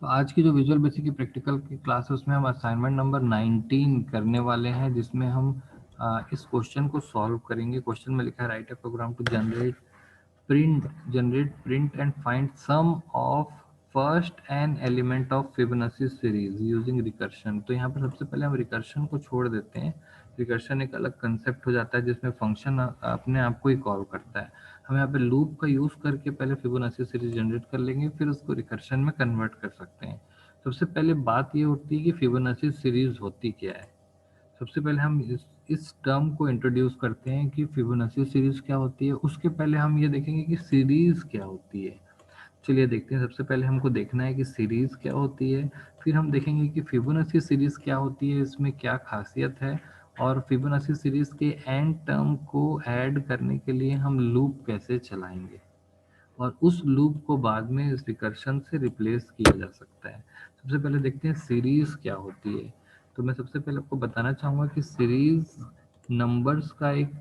तो आज की जो विजुअल बेसिक की प्रैक्टिकल की क्लास है उसमें हम असाइनमेंट नंबर 19 करने वाले हैं, जिसमें हम इस क्वेश्चन को सॉल्व करेंगे। क्वेश्चन में लिखा है write a program to generate print and find sum of first n element of Fibonacci series using recursion। तो यहाँ पर सबसे पहले हम रिकर्शन को छोड़ देते हैं। रिकर्शन एक अलग कंसेप्ट हो जाता है जिसमें फंक्शन अपने आप को ही कॉल करता है। हम यहाँ पे लूप का यूज करके पहले फिबोनाची सीरीज जनरेट कर लेंगे, फिर उसको रिकर्शन में कन्वर्ट कर सकते हैं। सबसे पहले बात ये होती है कि फिबोनाची सीरीज होती क्या है। सबसे पहले हम इस टर्म को इंट्रोड्यूस करते हैं कि फिबोनाची सीरीज क्या होती है। उसके पहले हम ये देखेंगे कि सीरीज क्या होती है। चलिए देखते हैं। सबसे पहले हमको देखना है कि सीरीज क्या होती है, फिर हम देखेंगे कि फिबोनाची सीरीज क्या होती है, इसमें क्या खासियत है, और फिबोनाची सीरीज के एंड टर्म को ऐड करने के लिए हम लूप कैसे चलाएंगे, और उस लूप को बाद में इस रिकर्शन से रिप्लेस किया जा सकता है। सबसे पहले देखते हैं सीरीज क्या होती है। तो मैं सबसे पहले आपको बताना चाहूँगा कि सीरीज नंबर्स का एक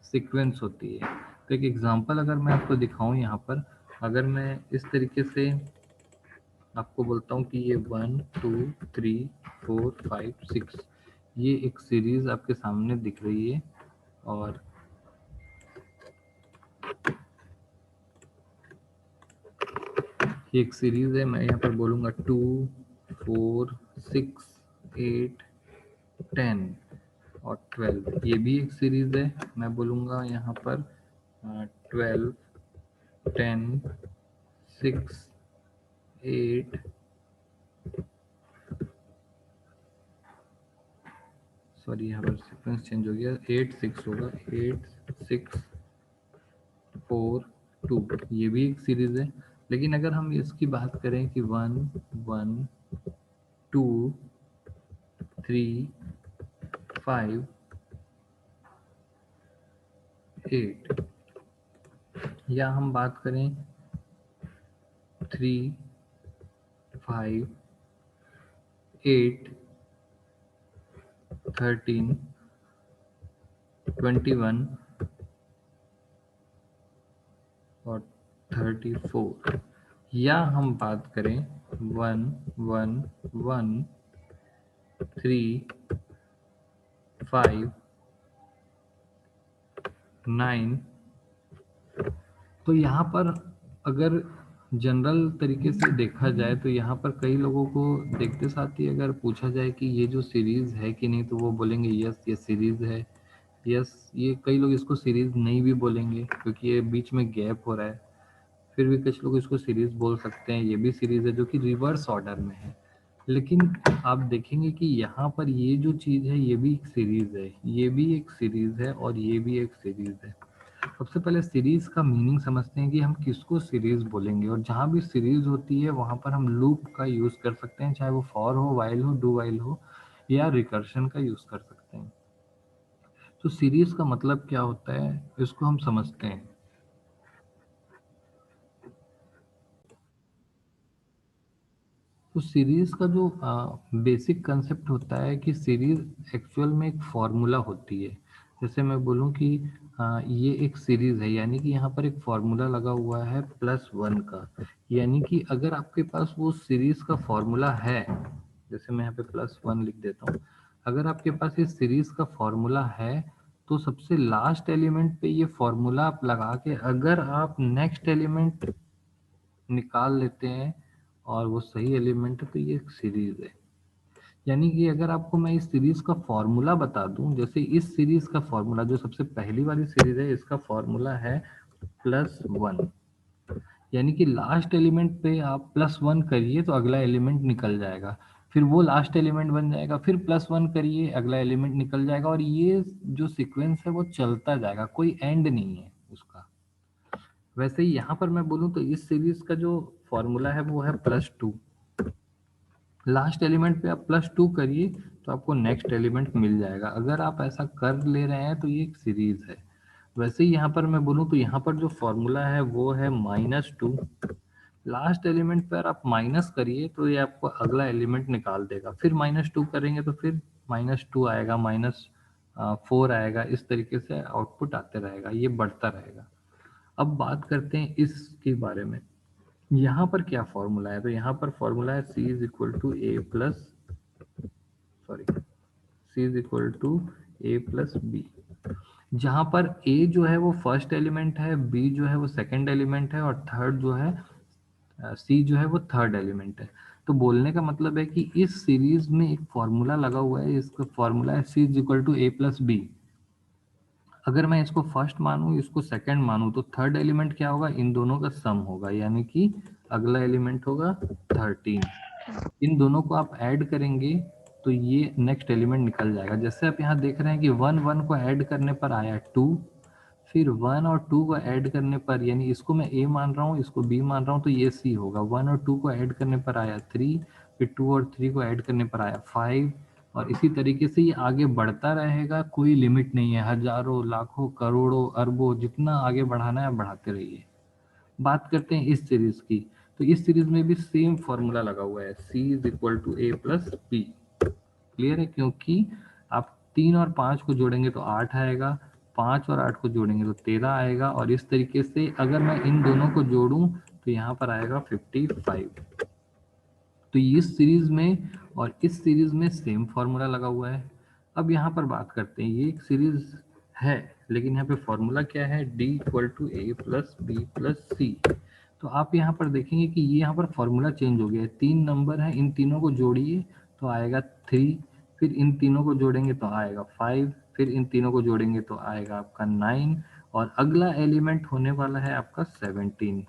सीक्वेंस होती है। तो एक एग्जांपल अगर मैं आपको दिखाऊं यहाँ पर, अगर मैं इस तरीके से आपको बोलता हूँ कि ये 1 2 3 4 5 6, ये एक सीरीज आपके सामने दिख रही है। और ये एक सीरीज है। मैं यहाँ पर बोलूँगा 2 4 6 8 10 और 12, ये भी एक सीरीज है। मैं बोलूँगा यहाँ पर 12 10 6 8, सॉरी यहाँ पर सीक्वेंस चेंज हो गया, 8 6 होगा, 8 6 4 2, ये भी एक सीरीज है। लेकिन अगर हम इसकी बात करें कि 1 1 2 3 5 8, या हम बात करें 3 5 8 13 21 और 34, या हम बात करें 1 1 1 3 5 9। तो यहाँ पर अगर जनरल तरीके से देखा जाए तो यहाँ पर कई लोगों को देखते साथ ही अगर पूछा जाए कि ये जो सीरीज है कि नहीं, तो वो बोलेंगे यस ये सीरीज है। यस, ये कई लोग इसको सीरीज नहीं भी बोलेंगे क्योंकि ये बीच में गैप हो रहा है। फिर भी कुछ लोग इसको सीरीज बोल सकते हैं, ये भी सीरीज है जो कि रिवर्स ऑर्डर में है। लेकिन आप देखेंगे कि यहाँ पर ये जो चीज है ये भी एक सीरीज है, ये भी एक सीरीज है, और ये भी एक सीरीज है। सबसे पहले सीरीज का मीनिंग समझते हैं कि हम किसको सीरीज बोलेंगे। और जहाँ भी सीरीज होती है वहां पर हम लूप का यूज कर सकते हैं, चाहे वो फॉर हो, वाइल हो, डू वाइल हो, या रिकर्शन का यूज कर सकते हैं। तो सीरीज का मतलब क्या होता है इसको हम समझते हैं। तो सीरीज का जो बेसिक कंसेप्ट होता है कि सीरीज एक्चुअल में एक फॉर्मूला होती है। जैसे मैं बोलूं कि ये एक सीरीज है, यानी कि यहाँ पर एक फॉर्मूला लगा हुआ है +1 का। यानी कि अगर आपके पास वो सीरीज का फॉर्मूला है, जैसे मैं यहाँ पे +1 लिख देता हूँ, अगर आपके पास इस सीरीज का फॉर्मूला है तो सबसे लास्ट एलिमेंट पे ये फॉर्मूला आप लगा के अगर आप नेक्स्ट एलिमेंट निकाल लेते हैं और वो सही एलिमेंट है, तो ये एक सीरीज है। यानी कि अगर आपको मैं इस सीरीज का फॉर्मूला बता दूं, जैसे इस सीरीज का फॉर्मूला जो सबसे पहली वाली सीरीज है, इसका फॉर्मूला है +1। यानी कि लास्ट एलिमेंट पे आप +1 करिए तो अगला एलिमेंट निकल जाएगा, फिर वो लास्ट एलिमेंट बन जाएगा, फिर +1 करिए अगला एलिमेंट निकल जाएगा, और ये जो सीक्वेंस है वो चलता जाएगा, कोई एंड नहीं है उसका। वैसे ही यहाँ पर मैं बोलूँ तो इस सीरीज का जो फॉर्मूला है वो है +2। लास्ट एलिमेंट पे आप +2 करिए तो आपको नेक्स्ट एलिमेंट मिल जाएगा। अगर आप ऐसा कर ले रहे हैं तो ये एक सीरीज है। वैसे ही यहाँ पर मैं बोलूँ तो यहाँ पर जो फॉर्मूला है वो है -2। लास्ट एलिमेंट पर आप माइनस करिए तो ये आपको अगला एलिमेंट निकाल देगा, फिर -2 करेंगे तो फिर -2 आएगा, -4 आएगा, इस तरीके से आउटपुट आते रहेगा, ये बढ़ता रहेगा। अब बात करते हैं इसके बारे में। यहाँ पर क्या फॉर्मूला है, तो यहाँ पर फॉर्मूला है c is equal to a plus b, जहां पर a जो है वो फर्स्ट एलिमेंट है, b जो है वो सेकंड एलिमेंट है, और थर्ड जो है c जो है वो थर्ड एलिमेंट है। तो बोलने का मतलब है कि इस सीरीज में एक फॉर्मूला लगा हुआ है, इसका फॉर्मूला है c is equal to a plus b. अगर मैं इसको फर्स्ट मानूं, इसको सेकंड मानूं, तो थर्ड एलिमेंट क्या होगा, इन दोनों का सम होगा, यानी कि अगला एलिमेंट होगा 13। इन दोनों को आप ऐड करेंगे तो ये नेक्स्ट एलिमेंट निकल जाएगा। जैसे आप यहाँ देख रहे हैं कि 1 को ऐड करने पर आया 2, फिर 1 और 2 को ऐड करने पर, यानी इसको मैं a मान रहा हूँ, इसको b मान रहा हूँ, तो ये c होगा। 1 और 2 को ऐड करने पर आया 3, फिर 2 और 3 को ऐड करने पर आया 5, और इसी तरीके से ये आगे बढ़ता रहेगा, कोई लिमिट नहीं है, हजारों लाखों करोड़ों अरबों, जितना आगे बढ़ाना है बढ़ाते रहिए। बात करते हैं इस सीरीज की, तो इस सीरीज में भी सेम फॉर्मूला लगा हुआ है, c is equal to a plus b. Clear है, क्योंकि आप 3 और 5 को जोड़ेंगे तो 8 आएगा, 5 और 8 को जोड़ेंगे तो 13 आएगा, और इस तरीके से अगर मैं इन दोनों को जोड़ूं तो यहाँ पर आएगा 55। तो इस सीरीज में और इस सीरीज में सेम फॉर्मूला लगा हुआ है। अब यहाँ पर बात करते हैं, ये एक सीरीज है, लेकिन यहाँ पे फॉर्मूला क्या है, d equal to a plus b plus c. तो आप यहाँ पर देखेंगे कि ये यहाँ पर फॉर्मूला चेंज हो गया है, 3 नंबर है, इन तीनों को जोड़िए तो आएगा 3, फिर इन तीनों को जोड़ेंगे तो आएगा 5, फिर इन तीनों को जोड़ेंगे तो आएगा आपका 9, और अगला एलिमेंट होने वाला है आपका 17।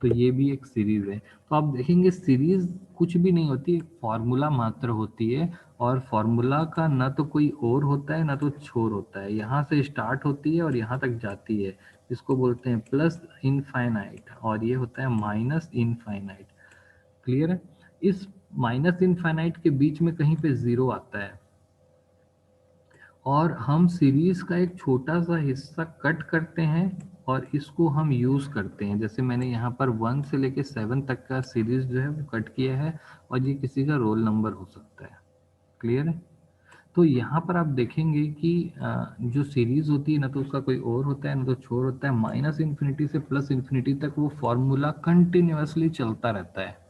तो ये भी एक सीरीज है। तो आप देखेंगे सीरीज कुछ भी नहीं होती, एक फॉर्मूला मात्र होती है, और फॉर्मूला का ना तो कोई और होता है ना तो छोर होता है, यहाँ से स्टार्ट होती है और यहाँ तक जाती है, इसको बोलते हैं प्लस इनफाइनाइट, और ये होता है माइनस इनफाइनाइट। क्लियर है, इस माइनस इनफाइनाइट के बीच में कहीं पे जीरो आता है, और हम सीरीज का एक छोटा सा हिस्सा कट करते हैं और इसको हम यूज करते हैं। जैसे मैंने यहाँ पर 1 से लेके 7 तक का सीरीज जो है वो कट किया है, और ये किसी का रोल नंबर हो सकता है। क्लियर है, तो यहाँ पर आप देखेंगे कि जो सीरीज होती है ना तो उसका कोई और होता है ना तो छोर होता है, माइनस इन्फिनिटी से प्लस इन्फिनिटी तक वो फॉर्मूला कंटिन्यूअसली चलता रहता है।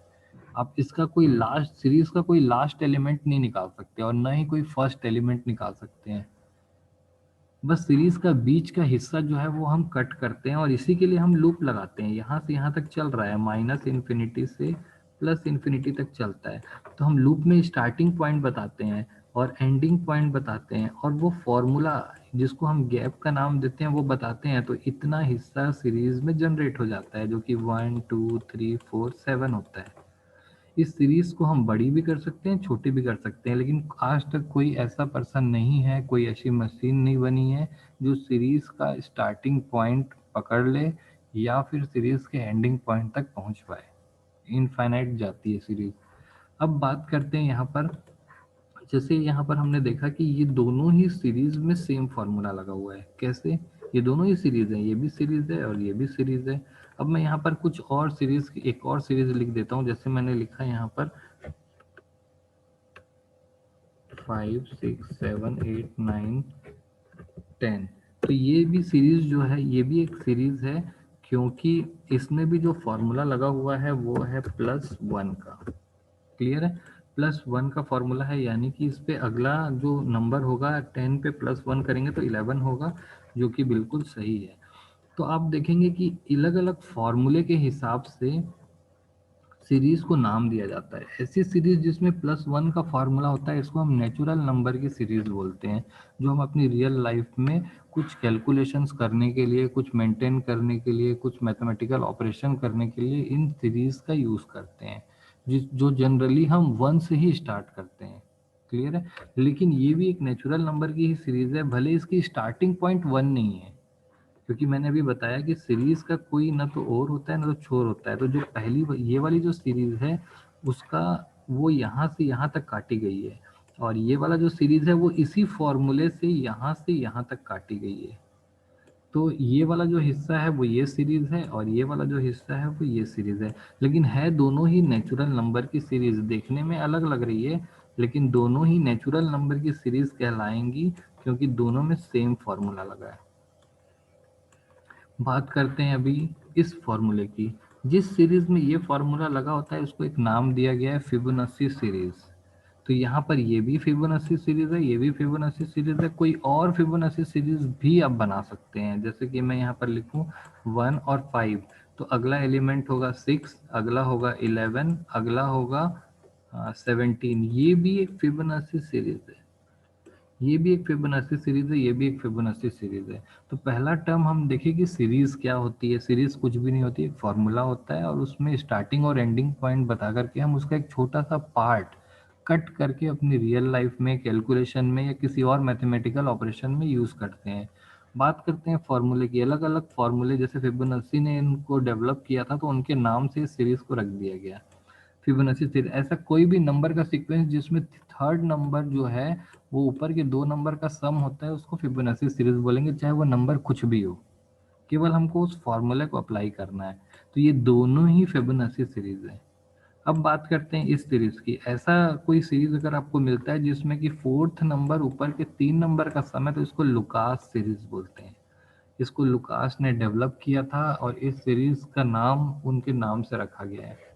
आप इसका कोई लास्ट, सीरीज का कोई लास्ट एलिमेंट नहीं निकाल सकते, और ना ही कोई फर्स्ट एलिमेंट निकाल सकते हैं। बस सीरीज का बीच का हिस्सा जो है वो हम कट करते हैं, और इसी के लिए हम लूप लगाते हैं। यहाँ से यहाँ तक चल रहा है, माइनस इन्फिनिटी से प्लस इन्फिनिटी तक चलता है, तो हम लूप में स्टार्टिंग पॉइंट बताते हैं और एंडिंग पॉइंट बताते हैं, और वो फॉर्मूला जिसको हम गैप का नाम देते हैं वो बताते हैं। तो इतना हिस्सा सीरीज में जनरेट हो जाता है, जो कि 1 2 3 4 7 होता है। इस सीरीज को हम बड़ी भी कर सकते हैं, छोटी भी कर सकते हैं, लेकिन आज तक कोई ऐसा पर्सन नहीं है, कोई ऐसी मशीन नहीं बनी है जो सीरीज का स्टार्टिंग पॉइंट पकड़ ले या फिर सीरीज के एंडिंग पॉइंट तक पहुंच पाए। इनफाइनाइट जाती है सीरीज। अब बात करते हैं यहाँ पर, जैसे यहाँ पर हमने देखा कि ये दोनों ही सीरीज में सेम फॉर्मूला लगा हुआ है। कैसे, ये दोनों ही सीरीज है, ये भी सीरीज है और ये भी सीरीज है। अब मैं यहाँ पर कुछ और सीरीज, एक और सीरीज लिख देता हूँ। जैसे मैंने लिखा यहाँ पर 5 6 7 8 9 10, तो ये भी सीरीज जो है ये भी एक सीरीज है, क्योंकि इसमें भी जो फॉर्मूला लगा हुआ है वो है +1 का। क्लियर है, +1 का फॉर्मूला है, यानी कि इस पे अगला जो नंबर होगा 10 पे +1 करेंगे तो 11 होगा, जो कि बिल्कुल सही है। तो आप देखेंगे कि अलग अलग फॉर्मूले के हिसाब से सीरीज को नाम दिया जाता है। ऐसी सीरीज जिसमें +1 का फॉर्मूला होता है, इसको हम नेचुरल नंबर की सीरीज बोलते हैं, जो हम अपनी रियल लाइफ में कुछ कैलकुलेशंस करने के लिए, कुछ मेंटेन करने के लिए, कुछ मैथमेटिकल ऑपरेशन करने के लिए इन सीरीज का यूज करते हैं, जो जनरली हम 1 से ही स्टार्ट करते हैं। क्लियर है, लेकिन ये भी एक नेचुरल नंबर की ही सीरीज है, भले इसकी स्टार्टिंग पॉइंट 1 नहीं है, क्योंकि मैंने अभी बताया कि सीरीज का कोई ना तो और होता है ना तो छोर होता है। तो जो पहली ये वाली जो सीरीज है उसका, वो यहाँ से यहाँ तक काटी गई है, और ये वाला जो सीरीज है वो इसी फॉर्मूले से यहाँ तक काटी गई है। तो ये वाला जो हिस्सा है वो ये सीरीज है, और ये वाला जो हिस्सा है वो ये सीरीज है, लेकिन है दोनों ही नेचुरल नंबर की सीरीज। देखने में अलग लग रही है, लेकिन दोनों ही नेचुरल नंबर की सीरीज कहलाएंगी, क्योंकि दोनों में सेम फॉर्मूला लगा है। बात करते हैं अभी इस फॉर्मूले की, जिस सीरीज में ये फॉर्मूला लगा होता है उसको एक नाम दिया गया है फिबोनाची सीरीज। तो यहाँ पर ये भी फिबोनाची सीरीज है, ये भी फिबोनाची सीरीज है, कोई और फिबोनाची सीरीज भी आप बना सकते हैं। जैसे कि मैं यहाँ पर लिखूँ 1 और 5, तो अगला एलिमेंट होगा 6, अगला होगा 11, अगला होगा 17। ये भी एक फिबोनाची सीरीज है, ये भी एक फिबोनाची सीरीज है, ये भी एक फिबोनाची सीरीज है। तो पहला टर्म हम देखें कि सीरीज क्या होती है। सीरीज कुछ भी नहीं होती, एक फॉर्मूला होता है और उसमें स्टार्टिंग और एंडिंग पॉइंट बता करके हम उसका एक छोटा सा पार्ट कट करके अपनी रियल लाइफ में कैलकुलेशन में या किसी और मैथमेटिकल ऑपरेशन में यूज करते हैं। बात करते हैं फॉर्मूले की। अलग अलग फॉर्मूले जैसे फिबोनाची ने इनको डेवलप किया था तो उनके नाम से इस सीरीज को रख दिया गया फिबोनाची सीरीज। ऐसा कोई भी नंबर का सीक्वेंस जिसमें थर्ड नंबर जो है वो ऊपर के दो नंबर का सम होता है उसको फिबोनाची सीरीज बोलेंगे, चाहे वो नंबर कुछ भी हो, केवल हमको उस फॉर्मूले को अप्लाई करना है। तो ये दोनों ही फिबोनाची सीरीज है। अब बात करते हैं इस सीरीज की। ऐसा कोई सीरीज अगर आपको मिलता है जिसमें कि फोर्थ नंबर ऊपर के 3 नंबर का सम है तो इसको लुकास सीरीज बोलते हैं। इसको लुकास ने डेवलप किया था और इस सीरीज का नाम उनके नाम से रखा गया है।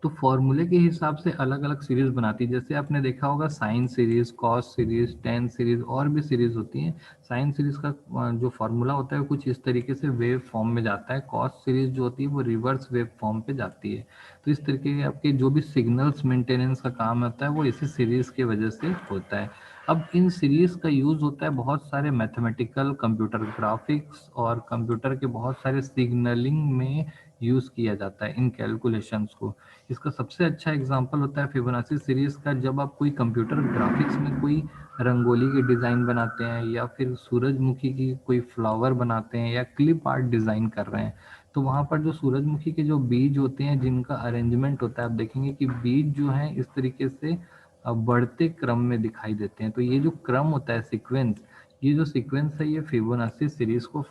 तो फॉर्मूले के हिसाब से अलग अलग सीरीज बनाती है। जैसे आपने देखा होगा sine series, cos series, ten series और भी सीरीज होती हैं। साइन सीरीज का जो फॉर्मूला होता है वो कुछ इस तरीके से वेव फॉर्म में जाता है। कॉस सीरीज जो होती है वो रिवर्स वेव फॉर्म पे जाती है। तो इस तरीके के आपके जो भी सिग्नल्स मेंटेनेंस का काम होता है वो इसी सीरीज की वजह से होता है। अब इन सीरीज का यूज होता है बहुत सारे मैथमेटिकल, कंप्यूटर ग्राफिक्स और कंप्यूटर के बहुत सारे सिग्नलिंग में यूज किया जाता है इन कैलकुलेशंस को। इसका सबसे अच्छा एग्जांपल होता है फिबोनाची सीरीज का। जब आप कोई कंप्यूटर ग्राफिक्स में कोई रंगोली की डिज़ाइन बनाते हैं या फिर सूरजमुखी की कोई फ्लावर बनाते हैं या क्लिप आर्ट डिज़ाइन कर रहे हैं, तो वहाँ पर जो सूरजमुखी के जो बीज होते हैं जिनका अरेंजमेंट होता है, आप देखेंगे कि बीज जो है इस तरीके से बढ़ते क्रम में दिखाई देते हैं। तो ये जो क्रम होता है सीक्वेंस, ये जो सीक्वेंस है ये फिबोनाची सीरीज को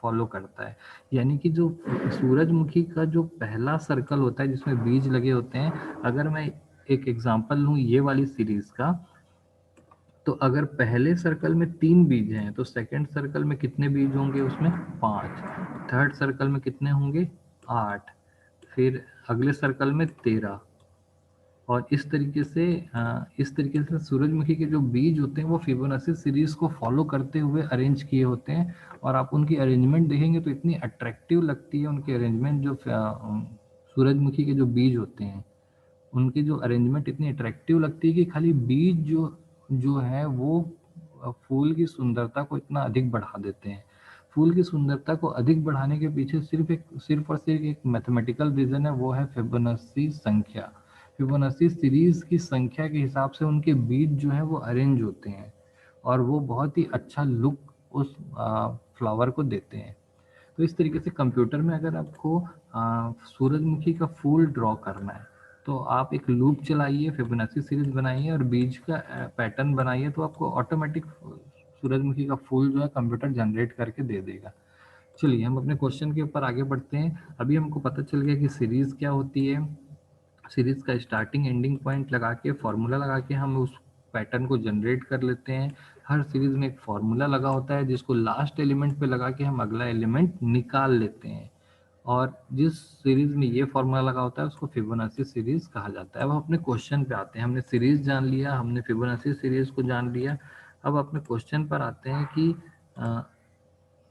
फॉलो करता है। यानी कि जो सूरजमुखी का जो पहला सर्कल होता है जिसमें बीज लगे होते हैं, अगर मैं एक एग्जांपल लूँ ये वाली सीरीज का, तो अगर पहले सर्कल में 3 बीज हैं तो सेकंड सर्कल में कितने बीज होंगे? उसमें 5। थर्ड सर्कल में कितने होंगे? 8। फिर अगले सर्कल में 13। और इस तरीके से सूरजमुखी के जो बीज होते हैं वो फिबोनाची सीरीज को फॉलो करते हुए अरेंज किए होते हैं। और आप उनकी अरेंजमेंट देखेंगे तो इतनी अट्रैक्टिव लगती है उनकी अरेंजमेंट। जो सूरजमुखी के जो बीज होते हैं उनकी जो अरेंजमेंट इतनी अट्रैक्टिव लगती है कि खाली बीज जो जो है वो फूल की सुंदरता को इतना अधिक बढ़ा देते हैं। फूल की सुंदरता को अधिक बढ़ाने के पीछे सिर्फ और सिर्फ एक मैथमेटिकल रीजन है, वो है फिबोनाची संख्या। फिबोनाची सीरीज की संख्या के हिसाब से उनके बीज जो है वो अरेंज होते हैं और वो बहुत ही अच्छा लुक उस फ्लावर को देते हैं। तो इस तरीके से कंप्यूटर में अगर आपको सूरजमुखी का फूल ड्रॉ करना है तो आप एक लूप चलाइए, फिबोनाची सीरीज बनाइए और बीज का पैटर्न बनाइए, तो आपको ऑटोमेटिक सूरजमुखी का फूल जो है कंप्यूटर जनरेट करके दे देगा। चलिए हम अपने क्वेश्चन के ऊपर आगे बढ़ते हैं। अभी हमको पता चल गया कि सीरीज क्या होती है। सीरीज का स्टार्टिंग एंडिंग पॉइंट लगा के, फॉर्मूला लगा के हम उस पैटर्न को जनरेट कर लेते हैं। हर सीरीज में एक फॉर्मूला लगा होता है जिसको लास्ट एलिमेंट पे लगा के हम अगला एलिमेंट निकाल लेते हैं। और जिस सीरीज में ये फॉर्मूला लगा होता है उसको फिबोनाची सीरीज कहा जाता है। अब हम अपने क्वेश्चन पे आते हैं। हमने सीरीज जान लिया, हमने फिबोनाची सीरीज को जान लिया। अब अपने क्वेश्चन पर आते हैं कि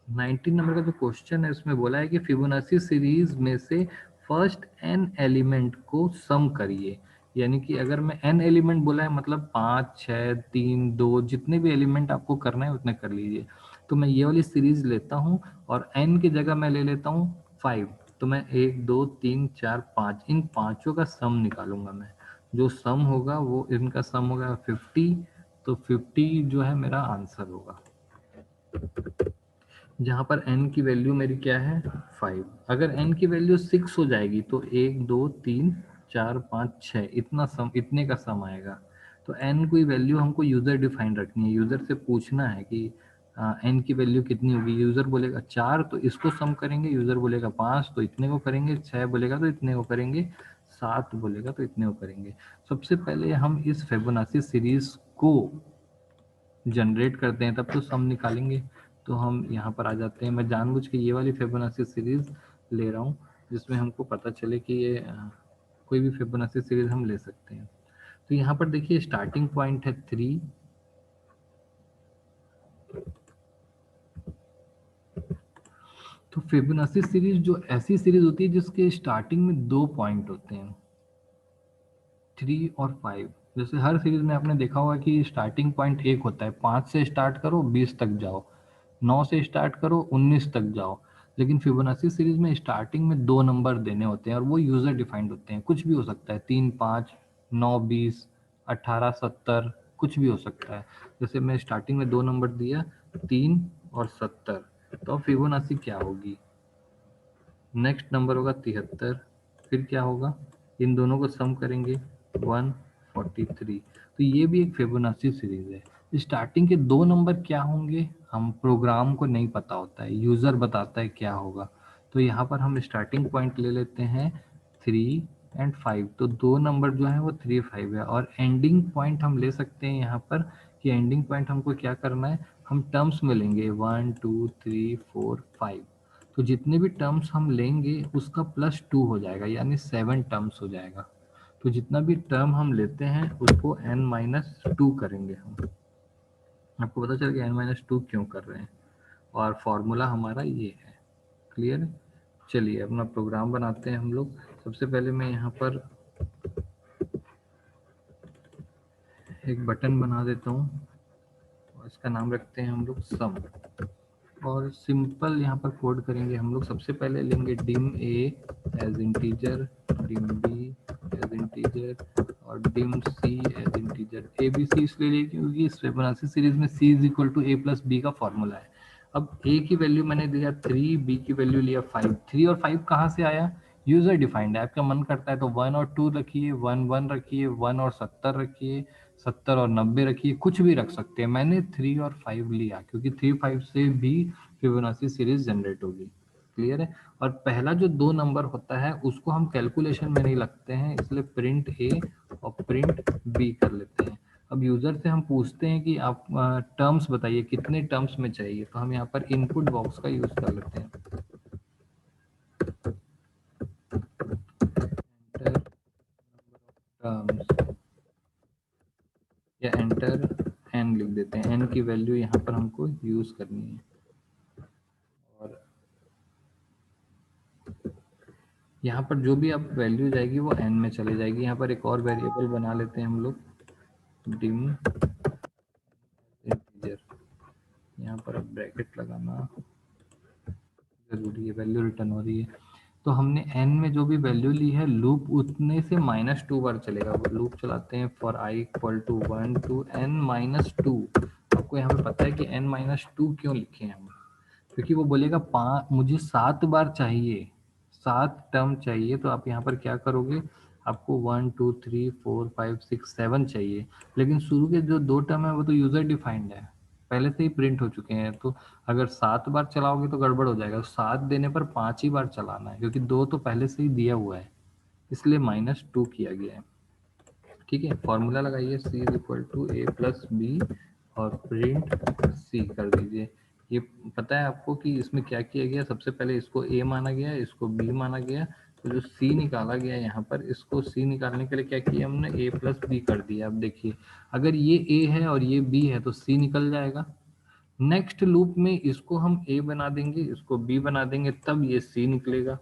19 नंबर का जो क्वेश्चन है उसमें बोला है कि फिबोनाची सीरीज में से फर्स्ट एन एलिमेंट को सम करिए। यानी कि अगर मैं एन एलिमेंट बोला है मतलब 5, 6, 3, 2, जितने भी एलिमेंट आपको करना है उतने कर लीजिए। तो मैं ये वाली सीरीज लेता हूँ और एन की जगह मैं ले लेता हूँ 5। तो मैं 1, 2, 3, 4, 5, इन पांचों का सम निकालूंगा। मैं जो सम होगा वो इनका सम होगा 50। तो 50 जो है मेरा आंसर होगा, जहाँ पर n की वैल्यू मेरी क्या है? 5। अगर n की वैल्यू 6 हो जाएगी तो 1, 2, 3, 4, 5, 6 इतने का सम आएगा। तो n कोई वैल्यू हमको यूजर डिफाइन रखनी है। यूजर से पूछना है कि n की वैल्यू कितनी होगी। यूजर बोलेगा 4 तो इसको सम करेंगे, यूजर बोलेगा 5 तो इतने को करेंगे, 6 बोलेगा तो इतने को करेंगे, 7 बोलेगा तो इतने को करेंगे। सबसे पहले हम इस फिबोनाची सीरीज को जनरेट करते हैं तब तो सम निकालेंगे। तो हम यहाँ पर आ जाते हैं। मैं जानबूझ के ये वाली फिबोनाची सीरीज ले रहा हूँ जिसमें हमको पता चले कि ये कोई भी फिबोनाची सीरीज हम ले सकते हैं। तो यहाँ पर देखिए स्टार्टिंग पॉइंट है 3, तो फिबोनाची सीरीज जो ऐसी सीरीज होती है जिसके स्टार्टिंग में 2 पॉइंट होते हैं, 3 और 5। जैसे हर सीरीज में आपने देखा होगा कि स्टार्टिंग पॉइंट एक होता है, 5 से स्टार्ट करो 20 तक जाओ, 9 से स्टार्ट करो 19 तक जाओ। लेकिन फिबोनाची सीरीज में स्टार्टिंग में 2 नंबर देने होते हैं और वो यूजर डिफाइंड होते हैं, कुछ भी हो सकता है, 3 5 9 20 18 70, कुछ भी हो सकता है। जैसे मैं स्टार्टिंग में 2 नंबर दिया, 3 और 70, तो अब फिबोनाची क्या होगी, नेक्स्ट नंबर होगा 73, फिर क्या होगा, इन दोनों को सम करेंगे 143। तो ये भी एक फिबोनाची सीरीज है। स्टार्टिंग के 2 नंबर क्या होंगे, हम प्रोग्राम को नहीं पता होता है, यूजर बताता है क्या होगा। तो यहाँ पर हम स्टार्टिंग पॉइंट ले लेते हैं 3 एंड 5, तो 2 नंबर जो है वो 3 5 है। और एंडिंग पॉइंट हम ले सकते हैं यहाँ पर कि एंडिंग पॉइंट हमको क्या करना है, हम टर्म्स में लेंगे 1 2 3 4 5। तो जितने भी टर्म्स हम लेंगे उसका +2 हो जाएगा, यानी 7 टर्म्स हो जाएगा। तो जितना भी टर्म हम लेते हैं उसको n-2 करेंगे हम। आपको पता चल गया n-2 क्यों कर रहे हैं, और फॉर्मूला हमारा ये है। क्लियर है? चलिए अपना प्रोग्राम बनाते हैं हम लोग। सबसे पहले मैं यहाँ पर एक बटन बना देता हूँ और इसका नाम रखते हैं हम लोग सम। और सिंपल यहाँ पर कोड करेंगे हम लोग। सबसे पहले लेंगे dim a as integer, dim b as integer और dim c as integer. a b c इसलिए लिए क्योंकि इस फिबोनाची सीरीज में c is equal to a plus b का फॉर्मूला है। अब a की वैल्यू मैंने दिया 3, b की वैल्यू लिया 5। 3 और 5 कहाँ से आया, यूजर डिफाइंड है। आपका मन करता है तो 1 और 2 रखिए, 1 1 रखिए, 1 और 70 रखिए, 70 और 90 रखिए, कुछ भी रख सकते हैं। मैंने 3 और 5 लिया क्योंकि 3 5 से भी फिबोनाची सीरीज जनरेट होगी। क्लियर है? और पहला जो 2 नंबर होता है उसको हम कैलकुलेशन में नहीं लगते हैं, इसलिए प्रिंट ए और प्रिंट बी कर लेते हैं। अब यूजर से हम पूछते हैं कि आप टर्म्स बताइए कितने टर्म्स में चाहिए, तो हम यहाँ पर इनपुट बॉक्स का यूज कर लेते हैं। टर्म्स या एंटर एन लिख देते हैं, एन की वैल्यू यहाँ पर हमको यूज करनी है। और यहाँ पर जो भी आप वैल्यू जाएगी वो एन में चले जाएगी। यहाँ पर एक और वेरिएबल बना लेते हैं हम लोग, डिम इंटीजर। यहाँ पर अब ब्रैकेट लगाना जरूरी है, वैल्यू रिटर्न हो रही है। तो हमने n में जो भी वैल्यू ली है, लूप उतने से -2 बार चलेगा। वो लूप चलाते हैं for i equal to 1 to n-2। आपको यहाँ पे पता है कि n-2 क्यों लिखे हैं हम, क्योंकि वो बोलेगा मुझे 7 बार चाहिए, 7 टर्म चाहिए। तो आप यहाँ पर क्या करोगे, आपको 1 2 3 4 5 6 7 चाहिए, लेकिन शुरू के जो 2 टर्म है वो तो यूजर डिफाइंड है, पहले से ही प्रिंट हो चुके हैं। तो अगर 7 बार चलाओगे तो गड़बड़ हो जाएगा। 7 देने पर 5 ही बार चलाना है, क्योंकि 2 तो पहले से ही दिया हुआ है, इसलिए -2 किया गया है। ठीक है, फॉर्मूला लगाइए, c is equal to a plus b और प्रिंट c कर दीजिए। ये पता है आपको कि इसमें क्या किया गया, सबसे पहले इसको a माना गया, इसको b माना गया, तो जो c निकाला गया यहाँ पर, इसको c निकालने के लिए क्या किया हमने, a प्लस बी कर दिया। अब देखिए अगर ये a है और ये b है तो c निकल जाएगा। नेक्स्ट लूप में इसको हम a बना देंगे, इसको b बना देंगे, तब ये c निकलेगा।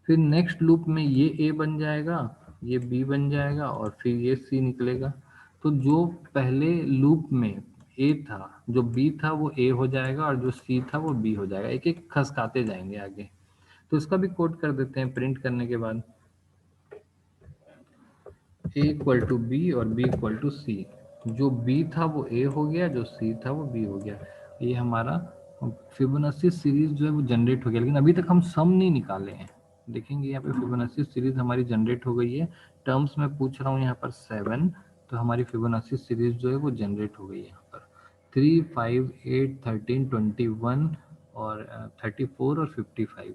फिर नेक्स्ट लूप में ये a बन जाएगा, ये b बन जाएगा और फिर ये c निकलेगा। तो जो पहले लूप में a था, जो b था वो a हो जाएगा और जो c था वो b हो जाएगा। एक एक खसकाते जाएंगे आगे। तो इसका भी कोड कर देते हैं। प्रिंट करने के बाद a इक्वल टू बी और b इक्वल टू सी। जो b था वो a हो गया, जो c था वो b हो गया। ये हमारा फिबोनाची सीरीज जो है वो जनरेट हो गया, लेकिन अभी तक हम सम नहीं निकाले हैं। देखेंगे यहाँ पे फिबोनाची सीरीज हमारी जनरेट हो गई है। टर्म्स में पूछ रहा हूँ यहाँ पर 7, तो हमारी फिबोनाची सीरीज जो है वो जनरेट हो गई है यहाँ पर 3 5 8 13 21 और 34 और 55।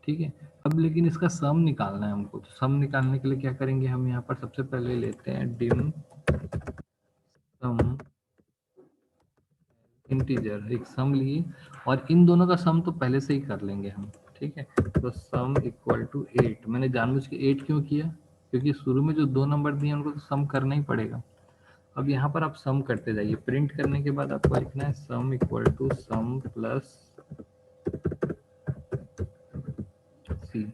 ठीक है, अब लेकिन इसका सम निकालना है हमको। तो सम निकालने के लिए क्या करेंगे, हम यहाँ पर सबसे पहले लेते हैं डिम सम इंटीजर, एक सम लिए और इन दोनों का सम तो पहले से ही कर लेंगे हम। ठीक है। तो सम इक्वल टू 8, मैंने जानबूझ के 8 क्यों किया, क्योंकि शुरू में जो 2 नंबर दिए उनको तो सम करना ही पड़ेगा। अब यहाँ पर आप सम करते जाइए, प्रिंट करने के बाद आपको लिखना है sum equal to sum plus c.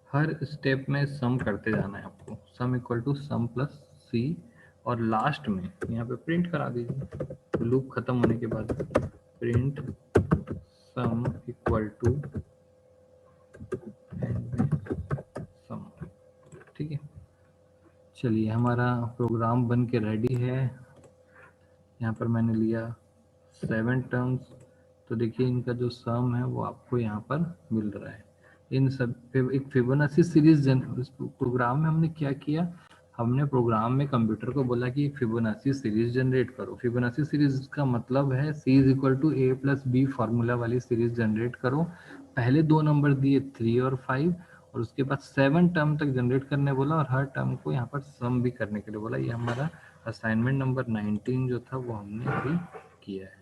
हर स्टेप में सम करते जाना है आपको, sum equal to sum plus c, और लास्ट में यहाँ पे प्रिंट करा दीजिए लूप खत्म होने के बाद, प्रिंट सम इक्वल टू सम। ठीक है, चलिए हमारा प्रोग्राम बन के रेडी है। यहाँ पर मैंने लिया 7 टर्म्स, तो देखिए इनका जो सम है वो आपको यहाँ पर मिल रहा है। इन सब एक फिबोनाची सीरीज प्रोग्राम में हमने क्या किया, हमने प्रोग्राम में कंप्यूटर को बोला कि एक फिबोनाची सीरीज जनरेट करो। फिबोनाची सीरीज का मतलब है c is equal to a plus b formula वाली सीरीज जनरेट करो। पहले 2 नंबर दिए 3 और 5, और उसके बाद 7 टर्म तक जनरेट करने बोला, और हर टर्म को यहाँ पर सम भी करने के लिए बोला। ये हमारा असाइनमेंट नंबर 19 जो था वो हमने अभी किया है।